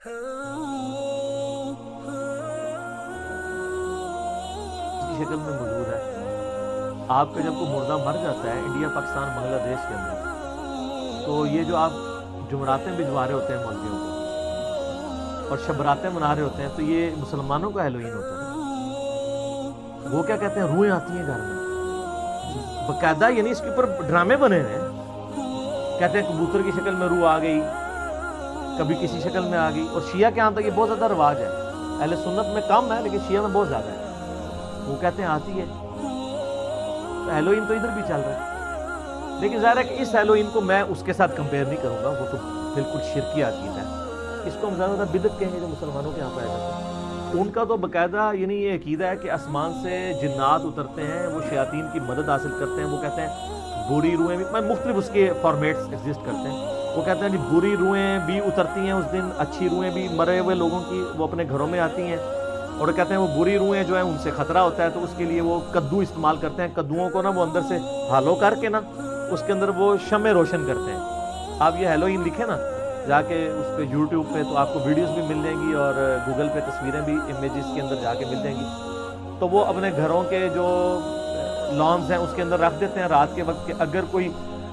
شکل میں موجود ہے. آپ کا جب کوئی مردہ مر جاتا ہے انڈیا پاکستان بنگلہ دیش کے اندر، تو یہ جو آپ جمعراتیں بھجوا رہے ہوتے ہیں مولویوں کو اور شبراتیں منا رہے ہوتے ہیں، تو یہ مسلمانوں کا ہیلوئین ہوتا ہے. وہ کیا کہتے ہیں، روحیں آتی ہیں گھر میں باقاعدہ، یعنی اس کے اوپر ڈرامے بنے ہوئے ہیں. کہتے ہیں کبوتر کی شکل میں روح آ گئی، کبھی کسی شکل میں آ گئی. اور شیعہ کے ہاں تک یہ بہت زیادہ رواج ہے. اہل سنت میں کم ہے لیکن شیعہ میں بہت زیادہ ہے. وہ کہتے ہیں آتی ہے. تو ہیلوئین تو ادھر بھی چل رہا ہے، لیکن ظاہر ہے کہ اس ہیلوئین کو میں اس کے ساتھ کمپیئر نہیں کروں گا. وہ تو بالکل شرکی عقیدہ ہے. اس کو ہم زیادہ بدعت کہیں گے جو مسلمانوں کے یہاں پایا جاتا ہے. ان کا تو باقاعدہ یعنی یہ عقیدہ ہے کہ آسمان سے جنات اترتے ہیں، وہ شیاطین کی مدد حاصل کرتے ہیں. وہ کہتے ہیں بری روحیں بھی، مختلف اس کے فارمیٹس ایگزسٹ کرتے ہیں. وہ کہتے ہیں جی بری روحیں بھی اترتی ہیں اس دن، اچھی روحیں بھی مرے ہوئے لوگوں کی وہ اپنے گھروں میں آتی ہیں. اور کہتے ہیں وہ بری روحیں جو ہیں ان سے خطرہ ہوتا ہے، تو اس کے لیے وہ کدو استعمال کرتے ہیں. کدوؤں کو نا وہ اندر سے ہالو کر کے نا اس کے اندر وہ شمع روشن کرتے ہیں. آپ یہ ہیلوئین لکھیں نا جا کے اس پہ یوٹیوب پہ، تو آپ کو ویڈیوز بھی مل جائیں گی اور گوگل پہ تصویریں بھی امیجز کے اندر جا کے مل جائیں گی. تو وہ اپنے گھروں کے جو لانز ہیں اس کے اندر رکھ دیتے ہیں رات کے وقت، کہ اگر کوئی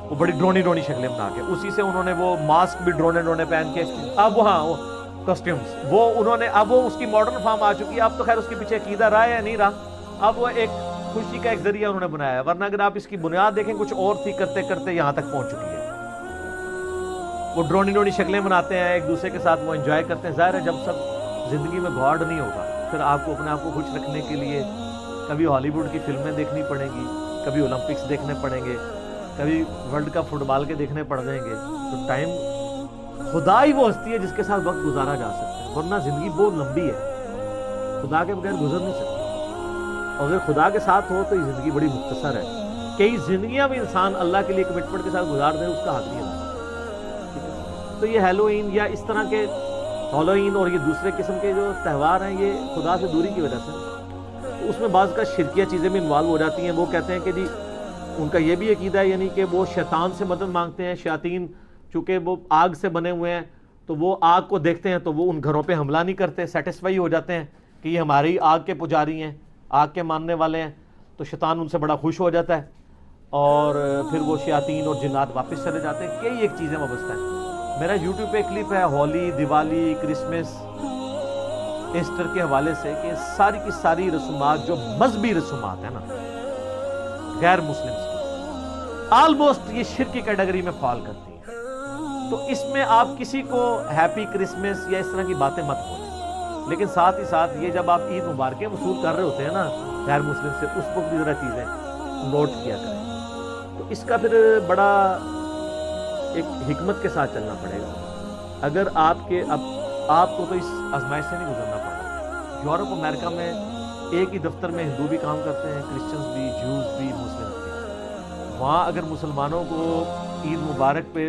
وہ بڑی ڈرونی ڈرونی شکلیں بنا کے، اسی سے انہوں نے وہ ماسک بھی ڈرونے ڈرونے پہن کے، اب وہ ہاں وہ کاسٹیومز وہ انہوں نے، اب وہ اس کی ماڈرن فارم آ چکی ہے. اب تو خیر اس کے پیچھے عقیدہ رہا ہے یا نہیں رہا، اب وہ ایک خوشی کا ایک ذریعہ انہوں نے بنایا ہے. ورنہ اگر آپ اس کی بنیاد دیکھیں کچھ اور تھی، کرتے کرتے یہاں تک پہنچ چکی ہے. وہ ڈرونی ڈرونی شکلیں بناتے ہیں ایک دوسرے کے ساتھ، وہ انجوائے کرتے ہیں. ظاہر ہے جب سب زندگی میں گاڈ نہیں ہوگا، پھر آپ کو اپنے آپ کو خوش رکھنے کے لیے کبھی ہالی ووڈ کی فلمیں دیکھنی پڑیں گی، کبھی اولمپکس دیکھنے پڑیں گے، کبھی ورلڈ کپ فٹ بال کے دیکھنے پڑ جائیں گے. تو ٹائم خدا ہی وہ ہستی ہے جس کے ساتھ وقت گزارا جا سکتا ہے، ورنہ زندگی بہت لمبی ہے، خدا کے بغیر گزر نہیں سکتی. اور اگر خدا کے ساتھ ہو تو یہ زندگی بڑی مختصر ہے. کئی زندگیاں بھی انسان اللہ کے لیے کمٹمنٹ کے ساتھ گزار دے، اس کا حق نہیں ہوتا. تو یہ ہیلوئین یا اس طرح کے ہالوئین اور یہ دوسرے قسم کے جو تہوار ہیں، یہ خدا سے دوری کی وجہ سے، تو اس میں بعض کا شرکیہ چیزیں بھی انوالو ہو جاتی ہیں. وہ کہتے ہیں کہ جی ان کا یہ بھی عقیدہ ہے، یعنی کہ وہ شیطان سے مدد مانگتے ہیں. شیاطین چونکہ وہ آگ سے بنے ہوئے ہیں، تو وہ آگ کو دیکھتے ہیں تو وہ ان گھروں پہ حملہ نہیں کرتے، سیٹسفائی ہو جاتے ہیں کہ یہ ہماری آگ کے پجاری ہیں، آگ کے ماننے والے ہیں. تو شیطان ان سے بڑا خوش ہو جاتا ہے اور پھر وہ شیاطین اور جنات واپس چلے جاتے ہیں. کئی ایک چیزیں وابستہ ہیں. میرا یوٹیوب پہ کلپ ہے ہولی، دیوالی، کرسمس، ایسٹر کے حوالے سے، کہ ساری کی ساری رسومات جو مذہبی رسومات ہیں نا غیر مسلمز کی، آلموسٹ یہ شرک کی کیٹیگری میں فال کرتی ہیں. تو اس میں آپ کسی کو ہیپی کرسمس یا اس طرح کی باتیں مت بولیں، لیکن ساتھ ہی ساتھ یہ جب آپ عید مبارکیں وصول کر رہے ہوتے ہیں نا غیر مسلم سے، اس وقت بھی ذرا چیزیں نوٹ کیا کریں. تو اس کا پھر بڑا ایک حکمت کے ساتھ چلنا پڑے گا. اگر آپ کو تو اس آزمائش سے نہیں گزرنا پڑا. یورپ امریکہ میں ایک ہی دفتر میں ہندو بھی کام کرتے ہیں، کرسچنز بھی، جوز بھی، مسلم بھی. وہاں اگر مسلمانوں کو عید مبارک پہ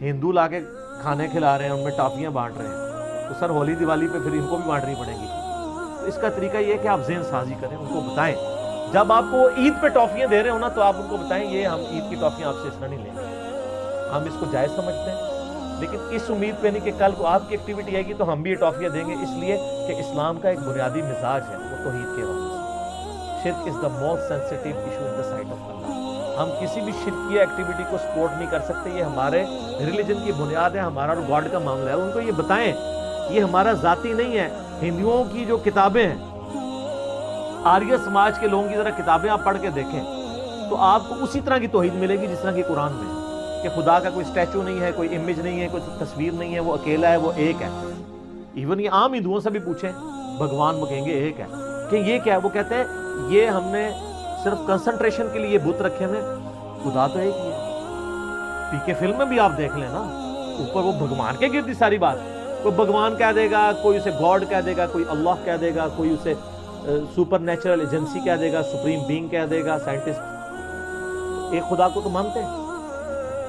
ہندو لا کے کھانے کھلا رہے ہیں، ان میں ٹافیاں بانٹ رہے ہیں، تو سر ہولی دیوالی پہ پھر ان کو بھی بانٹنی پڑیں گی. تو اس کا طریقہ یہ ہے کہ آپ ذہن سازی کریں، ان کو بتائیں. جب آپ کو عید پہ ٹافیاں دے رہے ہو نا، تو آپ ان کو بتائیں یہ ہم عید کی ٹافیاں آپ سے اس طرح نہیں لیں گے، ہم اس کو جائز سمجھتے ہیں، لیکن اس امید پہ نہیں کہ کل کو آپ کی ایکٹیویٹی آئے گی تو ہم بھی یہ ٹافیاں دیں گے. اس لیے کہ اسلام کا ایک بنیادی مزاج ہے وہ توحید کے حوالے سے. شرک is the most sensitive issue in the sight of Allah. ہم کسی بھی شرکیہ ایکٹیویٹی کو سپورٹ نہیں کر سکتے. یہ ہمارے ریلیجن کی بنیاد ہے، ہمارا اور گاڈ کا معاملہ ہے. ان کو یہ بتائیں یہ ہمارا ذاتی نہیں ہے. ہندوؤں کی جو کتابیں ہیں، آریہ سماج کے لوگوں کی ذرا کتابیں آپ پڑھ کے دیکھیں تو آپ کو اسی طرح کی توحید ملے گی جس طرح کی قرآن میں ہے، کہ خدا کا کوئی اسٹیچو نہیں ہے، کوئی امیج نہیں ہے، کوئی تصویر نہیں ہے، وہ اکیلا ہے، وہ ایک ہے. ایون یہ عام ہندوؤں سے بھی پوچھیں، بھگوان وہ کہیں گے ایک ہے. کہ یہ کیا ہے؟ وہ کہتے ہیں یہ ہم نے صرف کنسنٹریشن کے لیے بت رکھے ہوئے، خدا تو ایک ہی ہے. پی کے فلم میں بھی آپ دیکھ لیں نا، اوپر وہ بھگوان کے گرد ساری بات. کوئی بھگوان کہہ دے گا، کوئی اسے گاڈ کہہ دے گا، کوئی اللہ کہہ دے گا، کوئی اسے سپر نیچرل ایجنسی کہہ دے گا، سپریم بینگ کہہ دے گا، سائنٹسٹ. ایک خدا کو تو مانتے ہیں.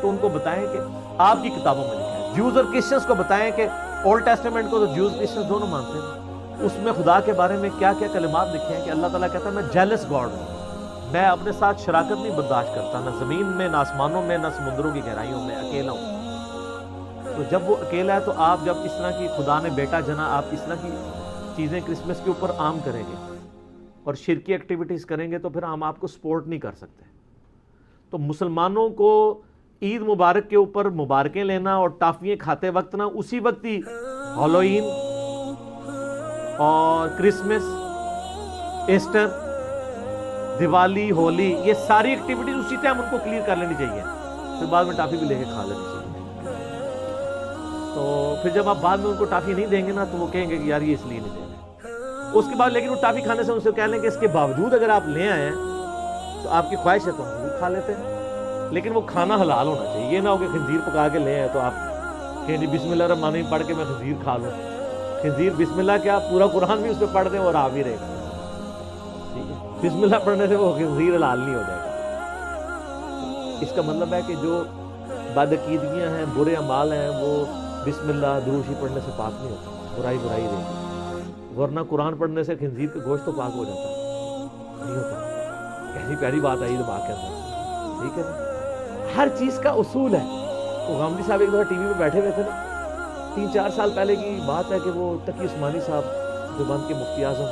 تو ان کو بتائیں کہ آپ کی کتابوں میں لکھا ہے. جوز اور کرسچنس کو بتائیں کہ اولڈ ٹیسٹمنٹ کو تو جوز کرسچنس دونوں مانتے ہیں، اس میں خدا کے بارے میں کیا کیا کلمات لکھے ہیں کہ اللہ تعالیٰ کہتا ہے میں جیلس گاڈ ہوں، میں اپنے ساتھ شراکت نہیں برداشت کرتا، نہ زمین میں، نہ آسمانوں میں، نہ سمندروں کی گہرائیوں میں، اکیلا ہوں. تو جب وہ اکیلا ہے تو آپ جب اس طرح کی خدا نے بیٹا جنا آپ اس طرح کی چیزیں کرسمس کے اوپر عام کریں گے اور شرکی ایکٹیویٹیز کریں گے تو پھر ہم آپ کو سپورٹ نہیں کر سکتے. تو مسلمانوں کو عید مبارک کے اوپر مبارکیں لینا اور ٹافیاں کھاتے وقت نا اسی وقت ہی ہالوئین اور کرسمس، ایسٹر، دیوالی، ہولی، یہ ساری ایکٹیویٹیز اسی ٹائم ان کو کلیئر کر لینی چاہیے، پھر بعد میں ٹافی بھی لے کے کھا لینی چاہیے. تو پھر جب آپ بعد میں ان کو ٹافی نہیں دیں گے نا تو وہ کہیں گے کہ یار یہ اس لیے نہیں دیں گے. اس کے بعد لیکن وہ ٹافی کھانے سے ان سے کہہ لیں کہ اس کے باوجود اگر آپ لے آئے ہیں تو آپ کی خواہش ہے تو ہم بھی کھا لیتے ہیں، لیکن وہ کھانا حلال ہونا چاہیے. یہ نہ ہو کہ خنزیر پکا کے لے آئے تو آپ کہ جی بسم اللہ الرحمن الرحیم پڑھ کے میں خنزیر کھا لوں. خنزیر بسم اللہ کیا پورا قرآن بھی اس پہ پڑھ دیں اور آ بھی رہے گا. ٹھیک ہے، بسم اللہ پڑھنے سے وہ خنزیر حلال نہیں ہو جائے گا. اس کا مطلب ہے کہ جو بدعقیدگیاں ہیں، برے اعمال ہیں، وہ بسم اللہ دروشی پڑھنے سے پاک نہیں ہوتا، برائی برائی رہے گی. ورنہ قرآن پڑھنے سے خنزیر کا گوشت تو پاک ہو جاتا نہیں ہوتا. کیسی پیاری بات آئی دماغ کے اندر. ٹھیک ہے، ہر چیز کا اصول ہے. وہ غامدی صاحب ایک دفعہ ٹی وی پہ بیٹھے ہوئے تھے نا، 3-4 سال پہلے کی بات ہے کہ وہ تقی عثمانی صاحب دیوبند کے مفتی اعظم،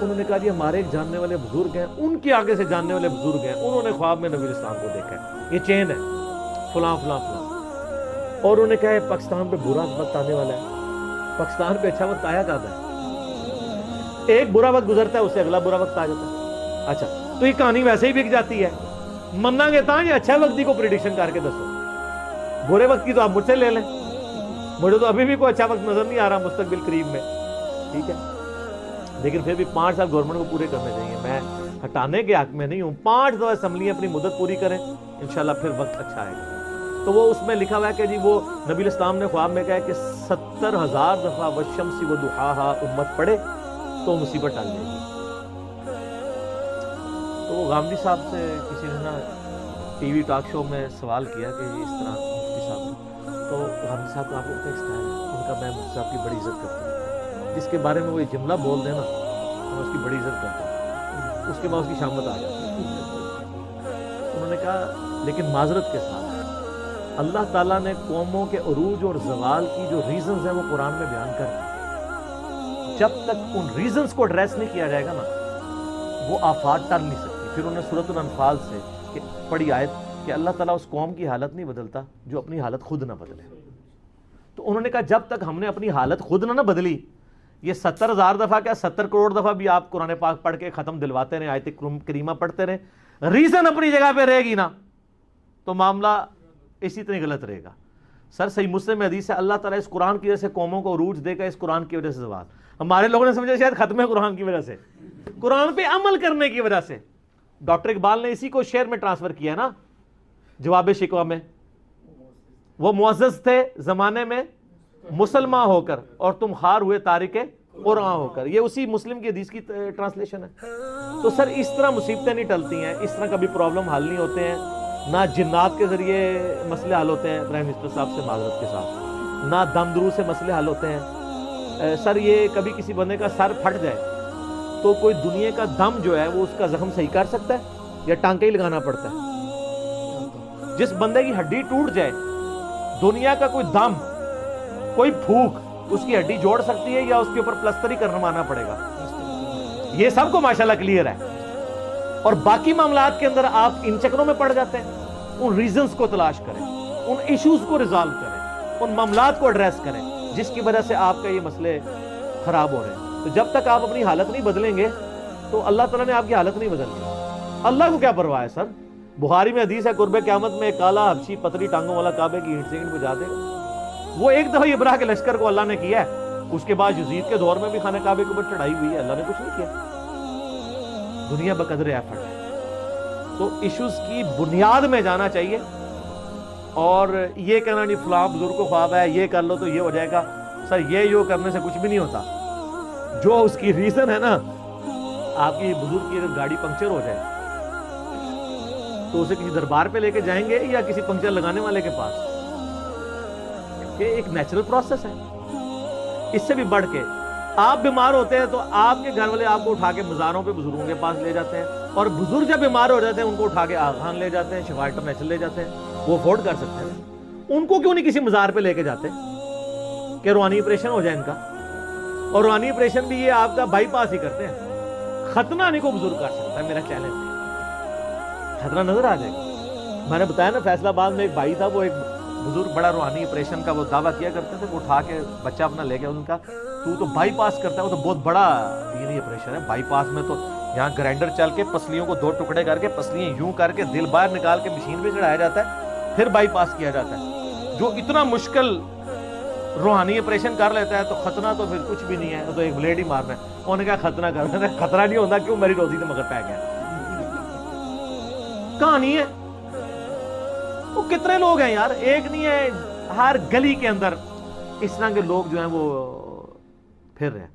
انہوں نے کہا جی ہمارے ایک جاننے والے بزرگ ہیں، ان کے آگے سے جاننے والے بزرگ ہیں، انہوں نے خواب میں نبی اسلام کو دیکھا ہے، یہ چین ہے فلاں فلاں فلاں. اور انہوں نے کہا ہے پاکستان پہ برا وقت آنے والا ہے. پاکستان پہ اچھا وقت آیا کہتا ہے، ایک برا وقت گزرتا ہے اس سے اگلا برا وقت آ جاتا ہے. اچھا تو یہ کہانی ویسے ہی بک جاتی ہے. مننا گے تاں یہ اچھا وقت کو پریڈکشن کر کے دسو، برے وقت کی تو آپ مجھ سے لے لیں. مجھے تو ابھی بھی کوئی اچھا وقت نظر نہیں آ رہا مستقبل قریب میں. ٹھیک ہے، لیکن پھر بھی 5 سال گورنمنٹ کو پورے کرنے چاہیے. میں ہٹانے کے حق میں نہیں ہوں. 5 دفعہ اسمبلی اپنی مدت پوری کریں، انشاءاللہ پھر وقت اچھا آئے گا. تو وہ اس میں لکھا ہوا ہے کہ جی وہ نبی الاسلام نے خواب میں کہا کہ 70,000 دفعہ والشمس وضحاہا امت پڑھے تو مصیبت ٹل جائے گی. تو وہ غامدی صاحب سے کسی نے نا ٹی وی ٹاک شو میں سوال کیا کہ اس طرح مفتی صاحب، تو غامدی صاحب کو آپ کو پتہ اسٹائل ہے ان کا، میں مفتی صاحب کی بڑی عزت کرتا ہوں. جس کے بارے میں وہ یہ جملہ بول دیں نا میں اس کی بڑی عزت کرتا ہوں، اس کے بعد اس کی شامت آ جاتی ہے. انہوں نے کہا لیکن معذرت کے ساتھ اللہ تعالیٰ نے قوموں کے عروج اور زوال کی جو ریزنز ہیں وہ قرآن میں بیان کر دی. جب تک ان ریزنز کو ایڈریس نہیں کیا جائے گا نا وہ آفات ٹل نہیں سکتی. پھر انہوں نے سورۃ الانفال سے پڑھی آیت کہ اللہ تعالیٰ اس قوم کی حالت نہیں بدلتا جو اپنی حالت خود نہ بدلے. تو انہوں نے کہا جب تک ہم نے اپنی حالت خود نہ بدلی، یہ 70,000 دفعہ کیا 70 کروڑ دفعہ بھی آپ قرآن پاک پڑھ کے ختم دلواتے رہے، آیت کریمہ پڑھتے رہے، ریزن اپنی جگہ پہ رہے گی نا تو معاملہ اسی طرح غلط رہے گا. سر صحیح مسلم میں حدیث ہے اللہ تعالیٰ اس قرآن کی وجہ سے قوموں کو عروج دے گا، اس قرآن کی وجہ سے زوال. ہمارے لوگوں نے سمجھا شاید ختم ہے قرآن کی وجہ سے، قرآن پہ عمل کرنے کی وجہ سے. ڈاکٹر اقبال نے اسی کو شعر میں ٹرانسفر کیا نا جواب شکوہ میں، وہ معزز تھے زمانے میں مسلمان ہو کر اور تم خار ہوئے تارک قرآن ہو کر. یہ اسی مسلم کی حدیث کی ٹرانسلیشن ہے. تو سر اس طرح مصیبتیں نہیں ٹلتی ہیں، اس طرح کبھی پرابلم حل نہیں ہوتے ہیں. نہ جنات کے ذریعے مسئلے حل ہوتے ہیں پرائم منسٹر صاحب سے معذرت کے ساتھ، نہ دم درو سے مسئلے حل ہوتے ہیں. سر یہ کبھی کسی بندے کا سر پھٹ جائے تو کوئی دنیا کا دم جو ہے وہ اس کا زخم صحیح کر سکتا ہے یا ٹانکے ہی لگانا پڑتا ہے؟ جس بندے کی ہڈی ٹوٹ جائے دنیا کا کوئی دم، کوئی پھوک اس کی ہڈی جوڑ سکتی ہے یا اس کے اوپر پلستر ہی کرنا پڑے گا؟ یہ سب کو ماشاءاللہ کلیئر ہے. اور باقی معاملات کے اندر آپ ان چکروں میں پڑ جاتے ہیں. ان ریزنز کو تلاش کریں، ان ایشوز کو ریزالو کریں، ان معاملات کو ایڈریس کریں جس کی وجہ سے آپ کا یہ مسئلے خراب ہو رہے ہیں. تو جب تک آپ اپنی حالت نہیں بدلیں گے تو اللہ تعالیٰ نے آپ کی حالت نہیں بدلنی. اللہ کو کیا پرواہ ہے سر؟ بخاری میں حدیث ہے قرب قیامت میں کالا حبشی پتلی ٹانگوں والا کعبے کی اینٹ سے اینٹ بجا دے گا. وہ ایک دفعہ ابراہ کے لشکر کو اللہ نے کیا ہے، اس کے بعد یزید کے دور میں بھی خانہ کعبے کے اوپر چڑھائی ہوئی ہے، اللہ نے کچھ نہیں کیا. دنیا بقدر ایفرٹ ہے. تو ایشوز کی بنیاد میں جانا چاہیے اور یہ کہنا نہیں فلاں بزرگ کو خواب ہے یہ کر لو تو یہ ہو جائے گا. سر یہ کرنے سے کچھ بھی نہیں ہوتا. جو اس کی ریزن ہے نا، آپ کی بزرگ کی اگر گاڑی پنکچر ہو جائے تو اسے کسی دربار پہ لے کے جائیں گے یا کسی پنکچر لگانے والے کے پاس؟ یہ ایک نیچرل پروسیس ہے. اس سے بھی بڑھ کے آپ بیمار ہوتے ہیں تو آپ کے گھر والے آپ کو اٹھا کے مزاروں پہ بزرگوں کے پاس لے جاتے ہیں، اور بزرگ جب بیمار ہو جاتے ہیں ان کو اٹھا کے آغان لے جاتے ہیں، شفا انٹرنیشنل لے جاتے ہیں. وہ افورڈ کر سکتے ہیں. ان کو کیوں نہیں کسی مزار پہ لے کے جاتے کہ روحانی آپریشن ہو جائے ان کا؟ اور روحانی آپریشن بھی یہ آپ کا بائی پاس ہی کرتے ہیں. ختنہ نہیں کو بزرگ کر سکتا ہے, میرا چیلنج. ختنہ نظر آ جائے گا. میں نے بتایا نا فیصل آباد میں ایک بھائی تھا, وہ ایک بزرگ بڑا روحانی آپریشن کا وہ دعویٰ کیا کرتے تھے, وہ اٹھا کے بچہ اپنا لے گیا, ان کا تو بائی پاس کرتا ہے, وہ تو بہت بڑا یہ نہیں آپریشن ہے. بائی پاس میں تو یہاں گرائنڈر چل کے پسلیوں کو 2 ٹکڑے کر کے پسلیاں یوں کر کے دل باہر نکال کے مشین پہ چڑھایا جاتا ہے, پھر بائی پاس کیا جاتا ہے. جو اتنا مشکل روحانی آپریشن کر لیتا ہے, تو ختنہ تو پھر کچھ بھی نہیں ہے, تو ایک بلیڈ ہی مارنا ہے. انہوں نے کہا ختنہ کرنا ہے, خطرہ نہیں ہوتا, کیوں میری روزی تو مگر پہ گیا. کہانی ہے. وہ کتنے لوگ ہیں یار, ایک نہیں ہے, ہر گلی کے اندر اس طرح کے لوگ جو ہیں وہ پھر رہے ہیں.